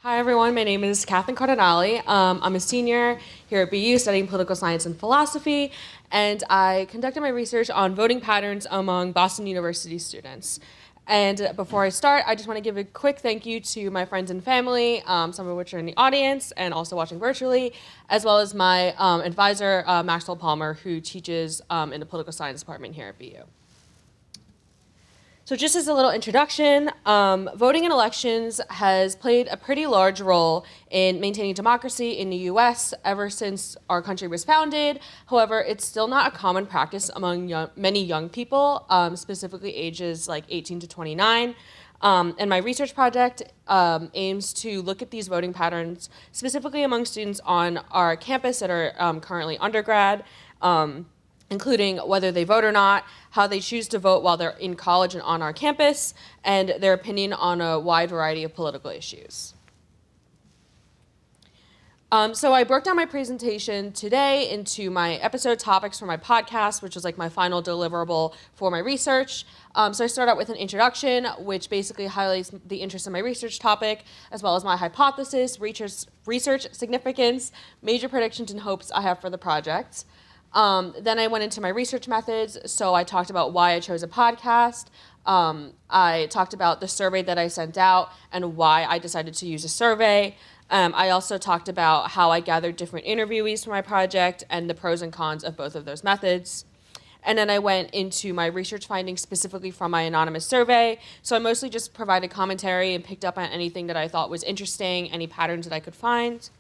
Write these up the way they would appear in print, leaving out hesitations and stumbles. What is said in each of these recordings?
Hi everyone, my name is Katherine Cardinale. I'm a senior here at BU studying political science and philosophy, and I conducted my research on voting patterns among Boston University students. And before I start, I just want to give a quick thank you to my friends and family, some of which are in the audience and also watching virtually, as well as my advisor, Maxwell Palmer, who teaches in the political science department here at BU. So just as a little introduction, voting in elections has played a pretty large role in maintaining democracy in the US ever since our country was founded. However, it's still not a common practice among many young people, specifically ages like 18 to 29. And my research project aims to look at these voting patterns specifically among students on our campus that are currently undergrad, including whether they vote or not, how they choose to vote while they're in college and on our campus, and their opinion on a wide variety of political issues. So I broke down my presentation today into my episode topics for my podcast, which was like my final deliverable for my research. So I start out with an introduction, which basically highlights the interest in my research topic, as well as my hypothesis, research significance, major predictions and hopes I have for the project. Then I went into my research methods, so I talked about why I chose a podcast. I talked about the survey that I sent out and why I decided to use a survey. I also talked about how I gathered different interviewees for my project and the pros and cons of both of those methods. And then I went into my research findings specifically from my anonymous survey. So I mostly just provided commentary and picked up on anything that I thought was interesting, any patterns that I could find.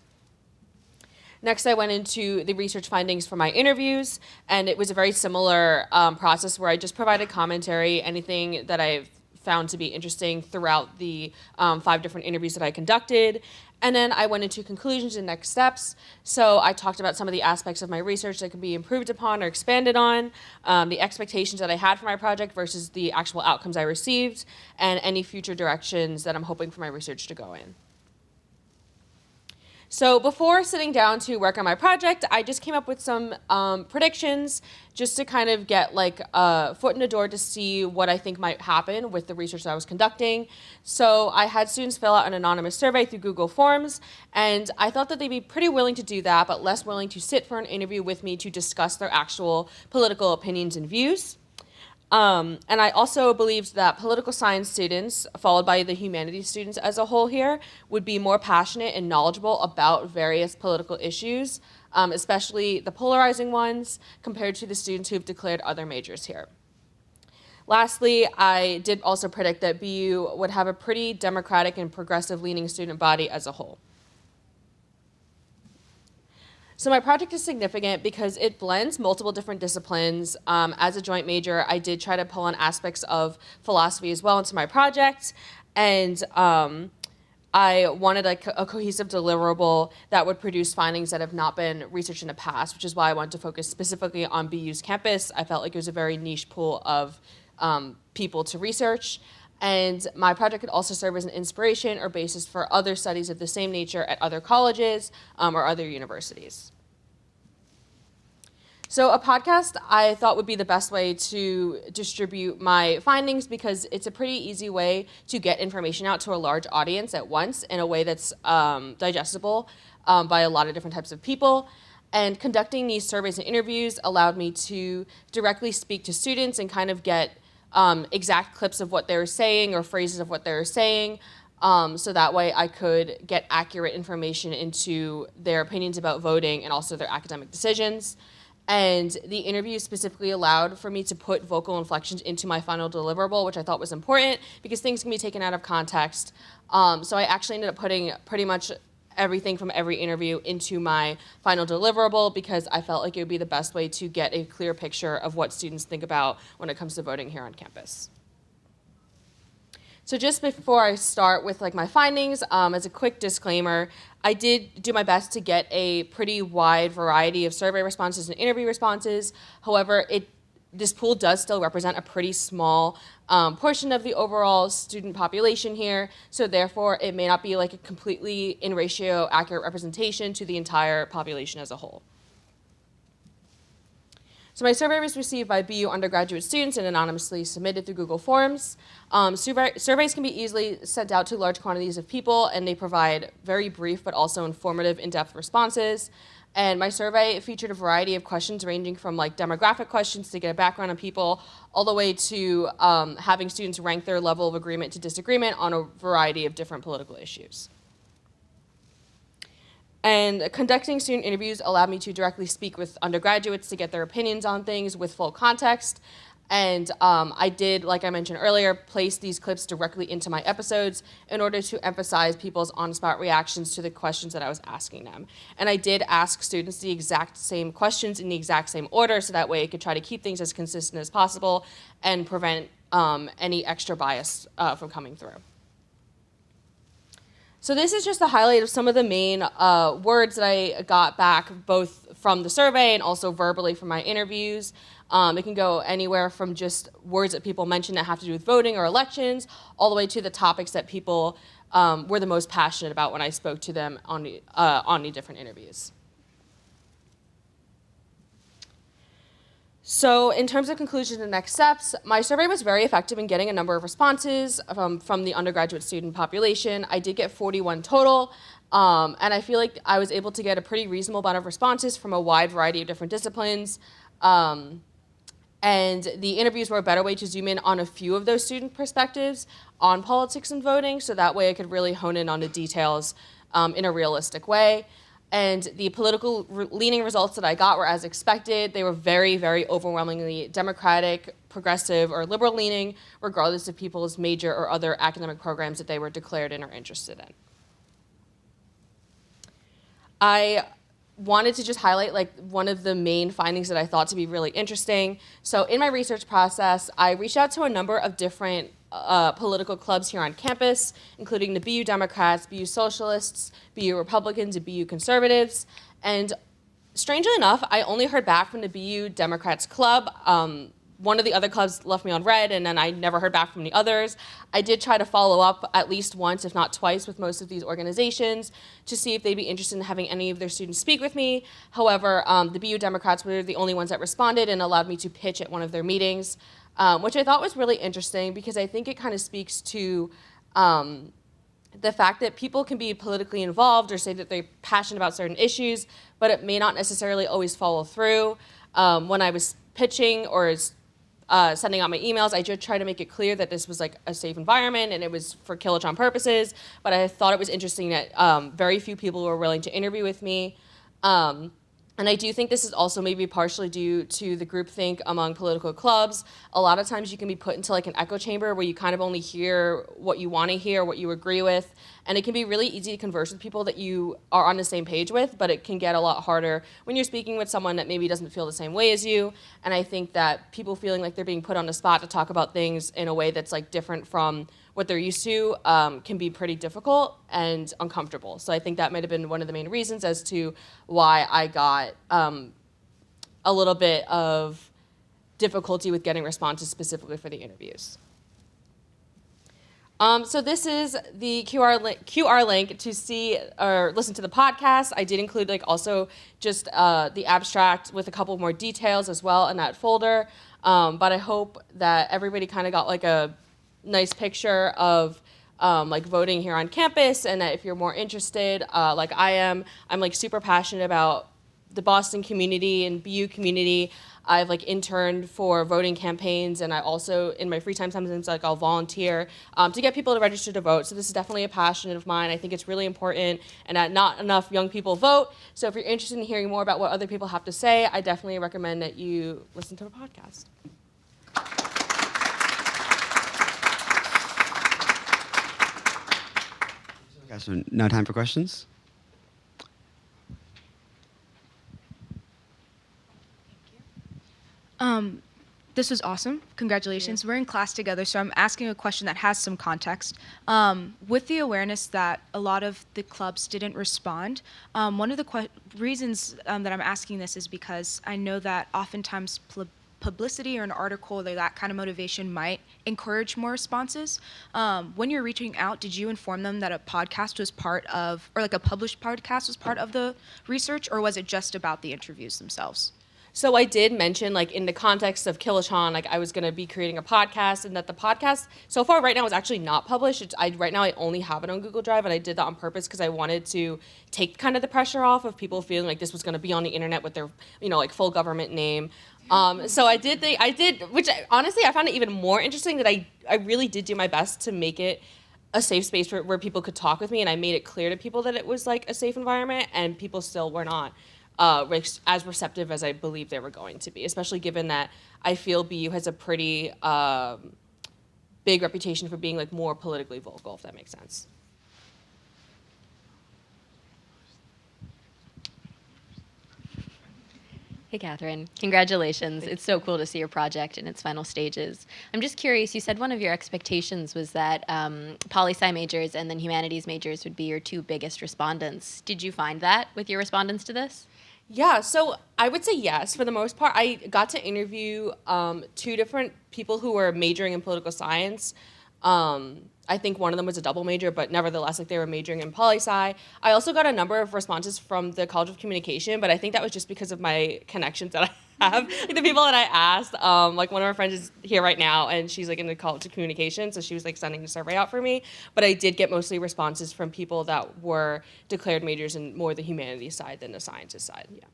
Next, I went into the research findings for my interviews, and it was a very similar process where I just provided commentary, anything that I've found to be interesting throughout the 5 different interviews that I conducted. And then I went into conclusions and next steps. So I talked about some of the aspects of my research that can be improved upon or expanded on, the expectations that I had for my project versus the actual outcomes I received, and any future directions that I'm hoping for my research to go in. So before sitting down to work on my project, I just came up with some predictions just to kind of get like a foot in the door to see what I think might happen with the research that I was conducting. So I had students fill out an anonymous survey through Google Forms, and I thought that they'd be pretty willing to do that, but less willing to sit for an interview with me to discuss their actual political opinions and views. And I also believed that political science students, followed by the humanities students as a whole here, would be more passionate and knowledgeable about various political issues, especially the polarizing ones, compared to the students who've declared other majors here. Lastly, I did also predict that BU would have a pretty democratic and progressive-leaning student body as a whole. So my project is significant because it blends multiple different disciplines. As a joint major, I did try to pull on aspects of philosophy as well into my project, and I wanted a cohesive deliverable that would produce findings that have not been researched in the past, which is why I wanted to focus specifically on BU's campus. I felt like it was a very niche pool of people to research. And my project could also serve as an inspiration or basis for other studies of the same nature at other colleges or other universities. So a podcast I thought would be the best way to distribute my findings because it's a pretty easy way to get information out to a large audience at once in a way that's digestible by a lot of different types of people. And conducting these surveys and interviews allowed me to directly speak to students and kind of get exact clips of what they were saying or phrases of what they were saying, so that way I could get accurate information into their opinions about voting and also their academic decisions. And the interview specifically allowed for me to put vocal inflections into my final deliverable, which I thought was important because things can be taken out of context. So I actually ended up putting pretty much everything from every interview into my final deliverable because I felt like it would be the best way to get a clear picture of what students think about when it comes to voting here on campus. So just before I start with like my findings, as a quick disclaimer, I did do my best to get a pretty wide variety of survey responses and interview responses. However, this pool does still represent a pretty small portion of the overall student population here, so therefore it may not be like a completely in ratio accurate representation to the entire population as a whole. So my survey was received by BU undergraduate students and anonymously submitted through Google Forms. Surveys can be easily sent out to large quantities of people, and they provide very brief but also informative, in-depth responses. And my survey featured a variety of questions ranging from like demographic questions to get a background on people, all the way to having students rank their level of agreement to disagreement on a variety of different political issues. And conducting student interviews allowed me to directly speak with undergraduates to get their opinions on things with full context. And I did, like I mentioned earlier, place these clips directly into my episodes in order to emphasize people's on-spot reactions to the questions that I was asking them. And I did ask students the exact same questions in the exact same order, so that way I could try to keep things as consistent as possible and prevent any extra bias from coming through. So this is just a highlight of some of the main words that I got back, both from the survey and also verbally from my interviews. It can go anywhere from just words that people mention that have to do with voting or elections, all the way to the topics that people were the most passionate about when I spoke to them on the different interviews. So in terms of conclusions and next steps, my survey was very effective in getting a number of responses from the undergraduate student population. I did get 41 total, and I feel like I was able to get a pretty reasonable amount of responses from a wide variety of different disciplines. And the interviews were a better way to zoom in on a few of those student perspectives on politics and voting, so that way I could really hone in on the details in a realistic way. And the political leaning results that I got were as expected. They were very, very overwhelmingly Democratic, progressive, or liberal leaning, regardless of people's major or other academic programs that they were declared in or interested in. I wanted to just highlight like one of the main findings that I thought to be really interesting. So in my research process, I reached out to a number of different political clubs here on campus, including the BU Democrats, BU Socialists, BU Republicans, and BU Conservatives. And strangely enough, I only heard back from the BU Democrats club. One of the other clubs left me on red, and then I never heard back from the others. I did try to follow up at least once, if not twice, with most of these organizations to see if they'd be interested in having any of their students speak with me. However, the BU Democrats were the only ones that responded and allowed me to pitch at one of their meetings, which I thought was really interesting because I think it kind of speaks to the fact that people can be politically involved or say that they're passionate about certain issues, but it may not necessarily always follow through. When I was pitching or sending out my emails, I did try to make it clear that this was like a safe environment and it was for Kilachand purposes, but I thought it was interesting that very few people were willing to interview with me. And I do think this is also maybe partially due to the groupthink among political clubs. A lot of times you can be put into like an echo chamber where you kind of only hear what you want to hear, what you agree with, and it can be really easy to converse with people that you are on the same page with, but it can get a lot harder when you're speaking with someone that maybe doesn't feel the same way as you. And I think that people feeling like they're being put on the spot to talk about things in a way that's like different from what they're used to can be pretty difficult and uncomfortable. So I think that might have been one of the main reasons as to why I got a little bit of difficulty with getting responses specifically for the interviews. So this is the QR link to see or listen to the podcast. I did include like also just the abstract with a couple more details as well in that folder. But I hope that everybody kind of got like a nice picture of like voting here on campus, and that if you're more interested, like I am, I'm like super passionate about the Boston community and BU community. I've like interned for voting campaigns, and I also in my free time sometimes like I'll volunteer to get people to register to vote. So this is definitely a passion of mine. I think it's really important, and that not enough young people vote. So if you're interested in hearing more about what other people have to say, I definitely recommend that you listen to the podcast. Okay, so now time for questions. This was awesome. Congratulations. We're in class together, so I'm asking a question that has some context. With the awareness that a lot of the clubs didn't respond, one of the reasons that I'm asking this is because I know that oftentimes publicity or an article or that kind of motivation might encourage more responses. When you're reaching out, did you inform them that a podcast was part of, or like a published podcast was part of the research, or was it just about the interviews themselves? So I did mention, like, in the context of Kilachand, like, I was going to be creating a podcast, and that the podcast so far right now is actually not published. Right now I only have it on Google Drive, and I did that on purpose because I wanted to take kind of the pressure off of people feeling like this was going to be on the internet with their, like, full government name. So I did, which honestly I found it even more interesting that I really did do my best to make it a safe space where people could talk with me, and I made it clear to people that it was like a safe environment, and people still were not as receptive as I believed they were going to be, especially given that I feel BU has a pretty big reputation for being like more politically vocal, if that makes sense. Hey, Catherine. Congratulations. It's so cool to see your project in its final stages. I'm just curious, you said one of your expectations was that poli-sci majors and then humanities majors would be your two biggest respondents. Did you find that with your respondents to this? Yeah, so I would say yes. For the most part, I got to interview two different people who were majoring in political science. I think one of them was a double major, but nevertheless, like, they were majoring in poli-sci. I also got a number of responses from the College of Communication, but I think that was just because of my connections that I have, like the people that I asked. Like, one of our friends is here right now, and she's like in the College of Communication, so she was like sending the survey out for me. But I did get mostly responses from people that were declared majors in more the humanities side than the sciences side. Yeah.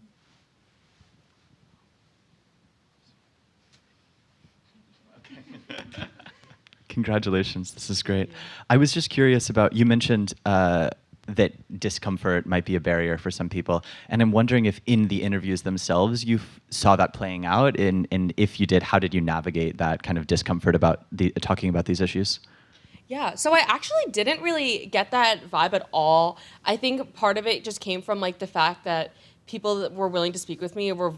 Congratulations, this is great. I was just curious about, you mentioned that discomfort might be a barrier for some people, and I'm wondering if in the interviews themselves you saw that playing out, and if you did, how did you navigate that kind of discomfort about talking about these issues? Yeah, so I actually didn't really get that vibe at all. I think part of it just came from like the fact that people that were willing to speak with me were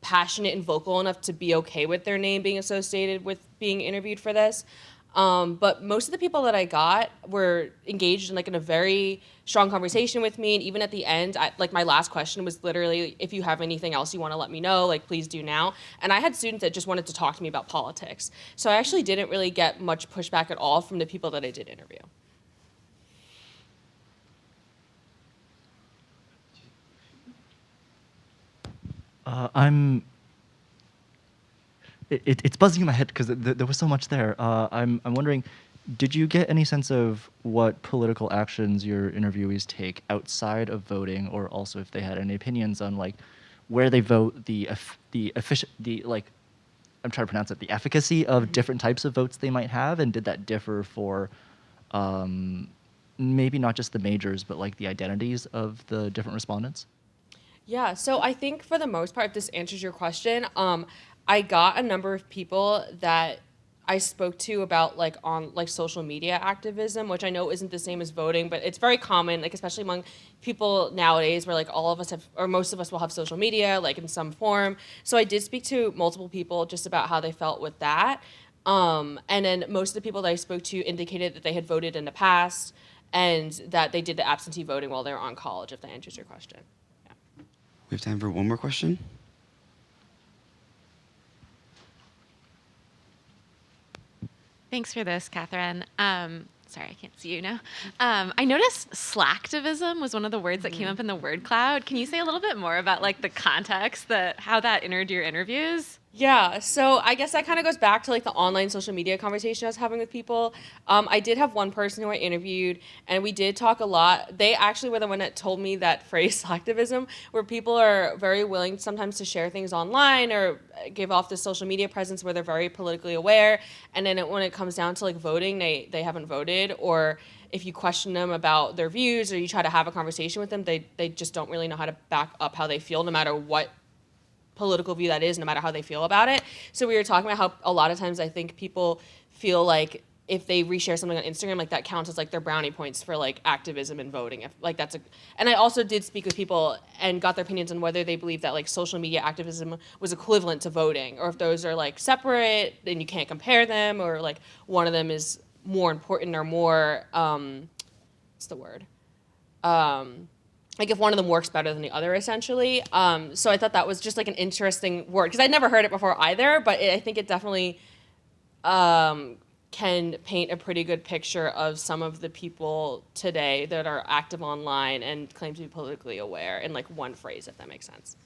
passionate and vocal enough to be okay with their name being associated with being interviewed for this. But most of the people that I got were engaged in like in a very strong conversation with me. And even at the end, like my last question was literally, if you have anything else you want to let me know, like please do now. And I had students that just wanted to talk to me about politics. So I actually didn't really get much pushback at all from the people that I did interview. It's buzzing in my head because there was so much there. I'm wondering, did you get any sense of what political actions your interviewees take outside of voting, or also if they had any opinions on like where they vote, I'm trying to pronounce it, the efficacy of different types of votes they might have, and did that differ for maybe not just the majors, but like the identities of the different respondents? Yeah, so I think for the most part, if this answers your question, I got a number of people that I spoke to about like on like social media activism, which I know isn't the same as voting, but it's very common, like especially among people nowadays where like all of us have, or most of us will have social media like in some form. So I did speak to multiple people just about how they felt with that. And then most of the people that I spoke to indicated that they had voted in the past and that they did the absentee voting while they were on college, if that answers your question. We have time for one more question. Thanks for this, Catherine. Sorry, I can't see you now. I noticed slacktivism was one of the words that came up in the word cloud. Can you say a little bit more about like the context, how that entered your interviews? Yeah, so I guess that kind of goes back to like the online social media conversation I was having with people. I did have one person who I interviewed, and we did talk a lot. They actually were the one that told me that phrase, slacktivism, where people are very willing sometimes to share things online or give off this social media presence where they're very politically aware, and then when it comes down to like voting, they haven't voted, or if you question them about their views or you try to have a conversation with them, they just don't really know how to back up how they feel, no matter what political view that is, no matter how they feel about it. So we were talking about how a lot of times I think people feel like if they reshare something on Instagram, like that counts as like their brownie points for like activism and voting. If like and I also did speak with people and got their opinions on whether they believe that like social media activism was equivalent to voting, or if those are like separate, then you can't compare them, or like one of them is more important or more, what's the word? Like if one of them works better than the other, essentially. So I thought that was just like an interesting word, because I'd never heard it before either, but I think it definitely can paint a pretty good picture of some of the people today that are active online and claim to be politically aware in like one phrase, if that makes sense.